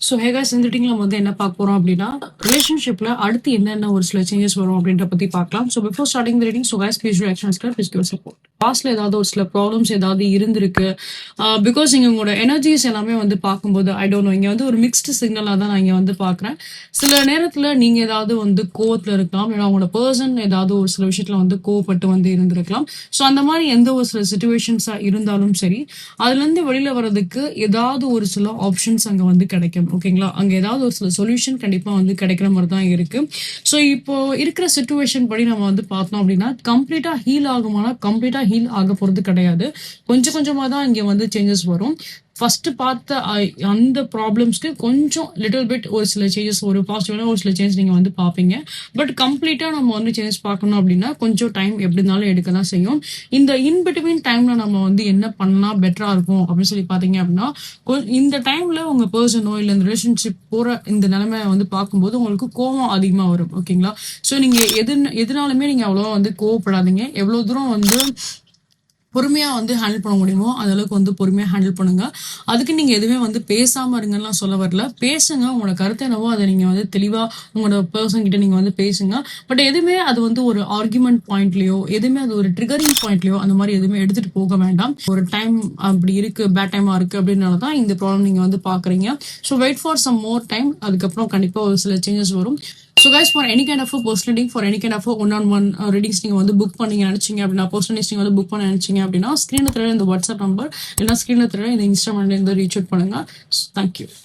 So ஹேகாஸ் இந்த டீம்ல நம்ம வந்து என்ன பார்க்க போறோம் அப்படின்னா ரிலேஷன்ஷிப்ல அடுத்து என்னென்ன ஒரு சில சேஞ்சஸ் வரும் அப்படின்ற பத்தி பார்க்கலாம். So before starting the reading so guys please do actions please give support. பாஸ்ட்ல ஏதாவது ஒரு சில ப்ராப்ளம்ஸ் ஏதாவது இருந்திருக்கு, பிகாஸ் இங்க உங்களோட எனர்ஜிஸ் எல்லாமே வந்து பார்க்கும்போது ஐ டோன்ட் நோ, இங்க வந்து ஒரு மிக்ஸ்டு சிக்னலா தான் நான் இங்க வந்து பார்க்குறேன். சில நேரத்துல நீங்க ஏதாவது வந்து கோவத்துல இருக்கலாம், இல்லை உங்களோட பர்சன் ஏதாவது ஒரு சில விஷயத்துல வந்து கோவப்பட்டு வந்து இருந்திருக்கலாம். ஸோ அந்த மாதிரி எந்த ஒரு சில சுச்சுவேஷன்ஸா இருந்தாலும் சரி, அதுல இருந்து வெளியில வர்றதுக்கு ஏதாவது ஒரு சில ஆப்ஷன்ஸ் அங்க வந்து கிடைக்கும். ஓகேங்களா, அங்க ஏதாவது ஒரு சில சொல்யூஷன் கண்டிப்பா வந்து கிடைக்கிற மாதிரி தான் இருக்கு. ஸோ இப்போ இருக்கிற சுச்சுவேஷன் படி நம்ம வந்து பார்த்தோம் அப்படின்னா கம்ப்ளீட்டா ஹீல் ஆகுமானா கம்ப்ளீட்டா ஹீல் ஆக போறது கிடையாது. கொஞ்சம் கொஞ்சமா தான் இங்க வந்து சேஞ்சஸ் வரும். ஃபர்ஸ்ட் பார்த்த அந்த ப்ராப்ளம்ஸ்க்கு கொஞ்சம் லிட்டில் பிட் ஒரு சில சேஞ்சஸ், ஒரு பாசிட்டிவான ஒரு சில சேஞ்ச் நீங்க வந்து பார்ப்பீங்க. பட் கம்ப்ளீட்டா நம்ம வந்து சேஞ்ச் பார்க்கணும் அப்படின்னா கொஞ்சம் டைம் எப்படி இருந்தாலும் எடுக்க தான் செய்யும். இந்த இன்பிட்வீன் டைம்ல நம்ம வந்து என்ன பண்ணா பெட்டரா இருக்கும் அப்படின்னு சொல்லி பாத்தீங்க அப்படின்னா, இந்த டைம்ல உங்க பர்சனோ இல்ல இந்த ரிலேஷன்ஷிப் போற இந்த நிலைமை வந்து பார்க்கும்போது உங்களுக்கு கோவம் அதிகமா வரும். ஓகேங்களா, ஸோ நீங்க எதுனாலுமே நீங்க அவ்வளவா வந்து கோவப்படாதீங்க. எவ்வளவு தூரம் வந்து பொறுமையா வந்து ஹேண்டில் பண்ண முடியுமோ அந்த அளவுக்கு வந்து பொறுமையா ஹேண்டில் பண்ணுங்க. அதுக்கு நீங்க எதுவுமே வந்து பேசாம இருங்கலாம் சொல்ல வரல. பேசுங்க, உங்களோட கருத்து என்னவோ அதை நீங்க வந்து தெளிவா உங்களோட பர்சன் கிட்ட நீங்க வந்து பேசுங்க. பட் எதுவுமே அது வந்து ஒரு ஆர்குமெண்ட் பாயிண்ட்லயோ, எதுவுமே அது ஒரு ட்ரிகரிங் பாயிண்ட்லயோ அந்த மாதிரி எதுவுமே எடுத்துட்டு போக வேண்டாம். ஒரு டைம் அப்படி இருக்கு, பேட் டைமா இருக்கு அப்படின்னாலதான் இந்த ப்ராப்ளம் நீங்க வந்து பாக்குறீங்க. So wait for some more time. அதுக்கப்புறம் கண்டிப்பா ஒரு சில சேஞ்சஸ் வரும். So guys, for any kind of a personal reading, for any kind of a one-on-one readings நீங்க வந்து புக் பண்ணீங்க நினைச்சீங்க அப்படின்னா, பர்சனலிஸ்ட் நீங்க வந்து புக் பண்ண நினைச்சீங்க அப்படின்னா, ஸ்கிரீன்ல தெரியற இந்த வாட்ஸ்அப் நம்பர் இல்லைன்னா ஸ்கிரீன்ல தெரியற இந்த இன்ஸ்டாகிராம்ல இருந்து ரீச் அவுட் பண்ணுங்க. தேங்க்யூ.